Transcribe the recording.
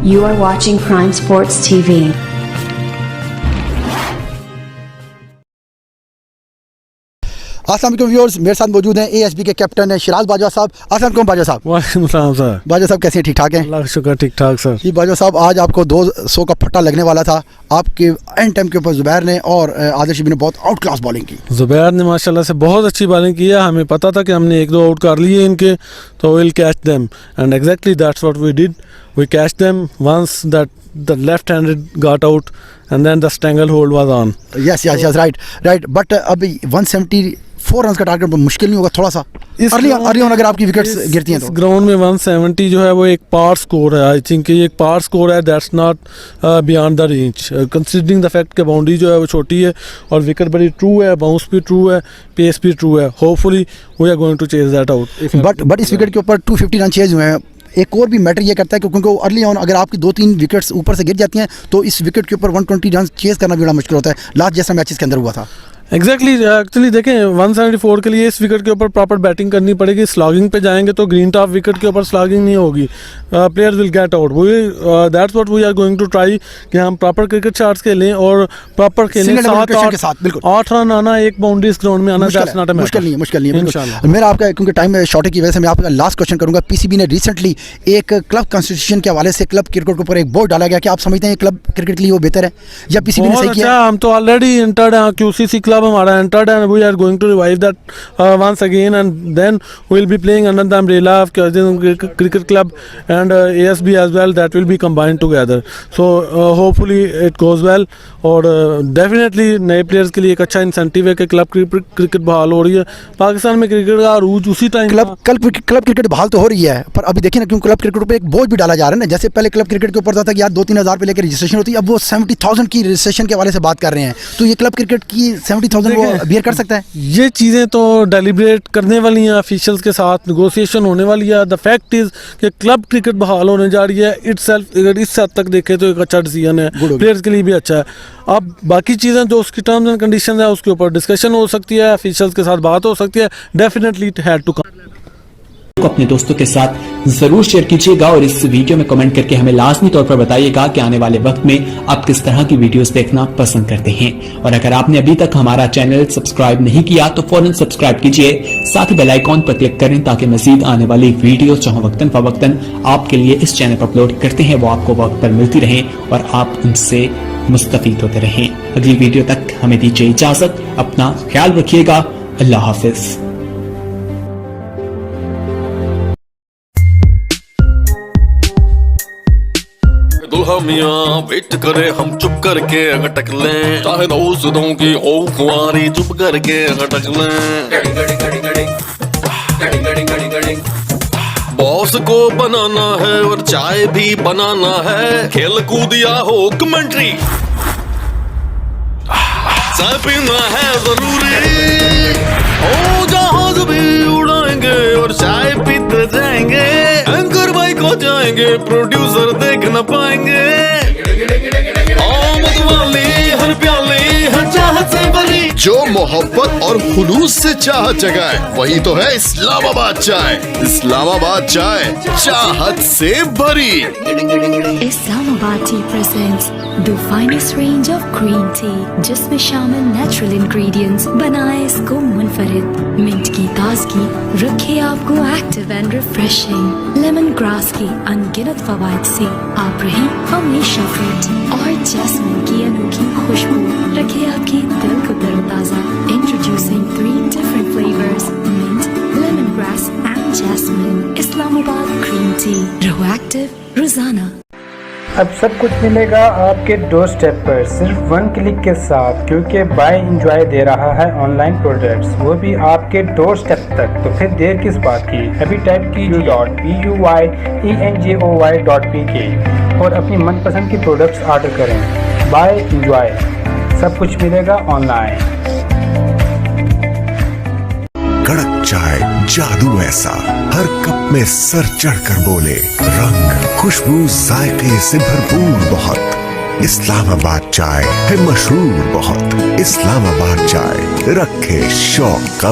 You are watching Prime Sports TV. अस्सलाम वालेकुम viewers, मेरे साथ मौजूद हैं एएसबी के कैप्टन हैं शिराज बाजवा साहब। अस्सलाम वालेकुम बाजवा साहब। वालेकुम सलाम सर। बाजवा साहब कैसे हैं? ठीक ठाक हैं? अल्लाह का शुक्र, ठीक ठाक सर। जी बाजवा साहब, आज आपको 200 का फट्टा लगने वाला था। आपके एंड टाइम के ऊपर जुबैर ने और आदिश भी ने बहुत आउट क्लास बॉलिंग की। जुबैर ने माशाल्लाह से बहुत अच्छी बॉलिंग की है। हमें पता था कि हमने 1-2 आउट कर लिए इनके, तो will catch them and exactly that's what we did. We catch them once that the left handed got out and then the strangle hold was on. Yes right but अभी 174 रन का target मुश्किल नहीं होगा थोड़ा सा early on अगर आपकी wickets गिरती हैं तो? ग्राउंड में 170 जो है वो एक पार स्कोर है। आई थिंक ये एक पार स्कोर है, that's not beyond the range considering the fact कि बाउंड्री जो है वो छोटी है और विकेट बड़ी ट्रू है, बाउंस भी ट्रू है, पेस भी ट्रू है। Hopefully we are going to chase that out. But इस विकेट के ऊपर 250 रन चेज हुए हैं। एक और भी मैटर ये करता है कि क्योंकि अर्ली ऑन अगर आपकी 2-3 विकेट्स ऊपर से गिर जाती हैं तो इस विकेट के ऊपर 120 रन चेज करना भी बड़ा मुश्किल होता है, लास्ट जैसा मैचेस के अंदर हुआ था। एक्चुअली देखें 174 के लिए इस विकेट के ऊपर प्रॉपर बैटिंग करनी पड़ेगी। स्लॉगिंग पे जाएंगे तो ग्रीन टॉप विकेट के ऊपर स्लॉगिंग नहीं होगी, players will get out. That's what we are going to try कि हम प्रॉपर क्रिकेट शॉट्स खेलें और प्रॉपर खेलें। 8 रन आना एक बाउंड्री इस ग्राउंड में आना मुश्किल नहीं है। मेरा आपका क्योंकि टाइम शॉर्टेज की वजह से मैं आपका लास्ट क्वेश्चन करूंगा। पीसीबी ने रिसेंटली एक क्लब कॉन्स्टिट्यूशन के हवाले से क्लब क्रिकेट के ऊपर एक बोर्ड डाला गया, क्या आप समझते हैं क्लब क्रिकेट के लिए वो बेहतर है या पीसीबी ने सही किया? हम तो ऑलरेडी एंटर्ड हैं, क्यूसीसी क्लब हमारा entered and we are going to revive that once again and then we will be playing under the umbrella of cricket club and ASB as well, that will be combined together, so hopefully it goes well और definitely नए players के लिए एक अच्छा incentive है कि club cricket बहाल हो रही है। पाकिस्तान में क्रिकेट का अरूज उसी टाइम क्लब क्रिकेट बहाल तो हो रही है, पर अभी देखिए ना क्यों क्लब क्रिकेट पर एक बोझ भी डाला जा रहा है ना। जैसे पहले क्लब क्रिकेट के ऊपर था कि यार 2-3 हज़ार पे लेकर रजिस्ट्रेशन होती है, अब वो 70,000 की रजिस्ट्रेशन के हवाले से बात कर रहे हैं। तो ये क्लब क्रिकेट की 70,000 वो बियर कर सकता है? ये चीज़ें तो डेलिब्रेट करने वाली हैं, ऑफिशियल्स के साथ नेगोशिएशन होने वाली है। द फैक्ट इज़ कि क्लब क्रिकेट बहाल होने जा रही है इटसेल्फ, अगर इस हद तक देखें तो एक अच्छा डिसीजन है, प्लेयर्स के लिए भी अच्छा है। अब बाकी चीज़ें जो उसकी टर्म्स एंड कंडीशन है उसके ऊपर डिस्कशन हो सकती है, ऑफिशियल्स के साथ बात हो सकती है। Definitely it had to come. को अपने दोस्तों के साथ जरूर शेयर कीजिएगा और इस वीडियो में कमेंट करके हमें लाजमी तौर पर बताइएगा कि आने वाले वक्त में आप किस तरह की वीडियोस देखना पसंद करते हैं। और अगर आपने अभी तक हमारा चैनल सब्सक्राइब नहीं किया तो फौरन सब्सक्राइब कीजिए, साथ ही बेल आइकॉन पर क्लिक करें ताकि मजीद आने वाली वीडियो जो वक्तन फवक्तन आपके लिए इस चैनल पर अपलोड करते हैं वो आपको वक्त पर मिलती रहे और आप उनसे मुस्तफीद होते रहें। अगली वीडियो तक हमें दीजिए इजाजत, अपना ख्याल रखिएगा, अल्लाह हाफिज। दुल्हा मियाँ वेट करे हम चुप करके अटक लें, चाहे दोस्तों की हो खुआरी चुप करके अटक लें। बॉस को बनाना है और चाय भी बनाना है, खेल कूदिया हो कमेंट्री चाय पीना है जरूरी, ओ जहाज भी उड़ाएंगे और चाय पीते जाएंगे, एंकर भाई को जाएंगे प्रोड्यूसर देख न पाएंगे। आमद वाली हर प्याली हर चाहत से भरी, जो मोहब्बत और खुलूस से चाहत जगाए वही तो है इस्लामाबाद चाय। इस्लामाबाद चाय चाहत से भरी। Islamabad Tea presents the finest range of green tea, जिसमें शामिल नेचुरल इंग्रेडिएंट्स बनाए इसको मुनफरिद। मिंट की ताजगी रखे आपको active and refreshing, lemon grass की अनगिनत फवाइद से आप रहें हमेशा फिट, और जैस्मिन की अनोखी खुशबू रखे आपके दिल को तरोताजा। Introducing 3 different flavors, mint, lemongrass and jasmine. Islamabad green tea, रहो एक्टिव रोजाना। अब सब कुछ मिलेगा आपके डोर स्टेप पर सिर्फ 1 क्लिक के साथ, क्योंकि बाय इंजॉय दे रहा है ऑनलाइन प्रोडक्ट्स, वो भी आपके डोर स्टेप तक। तो फिर देर किस बात की, अभी टाइप कीजिए .buyenjoy.pk और अपनी मनपसंद की प्रोडक्ट्स ऑर्डर करें। बाय इंजॉय, सब कुछ मिलेगा ऑनलाइन। कड़क चाय जादू ऐसा, हर कप में सर चढ़कर बोले, रंग खुशबू जायके से भरपूर बहुत। इस्लामाबाद चाय है मशहूर बहुत। इस्लामाबाद चाय रखे शौक का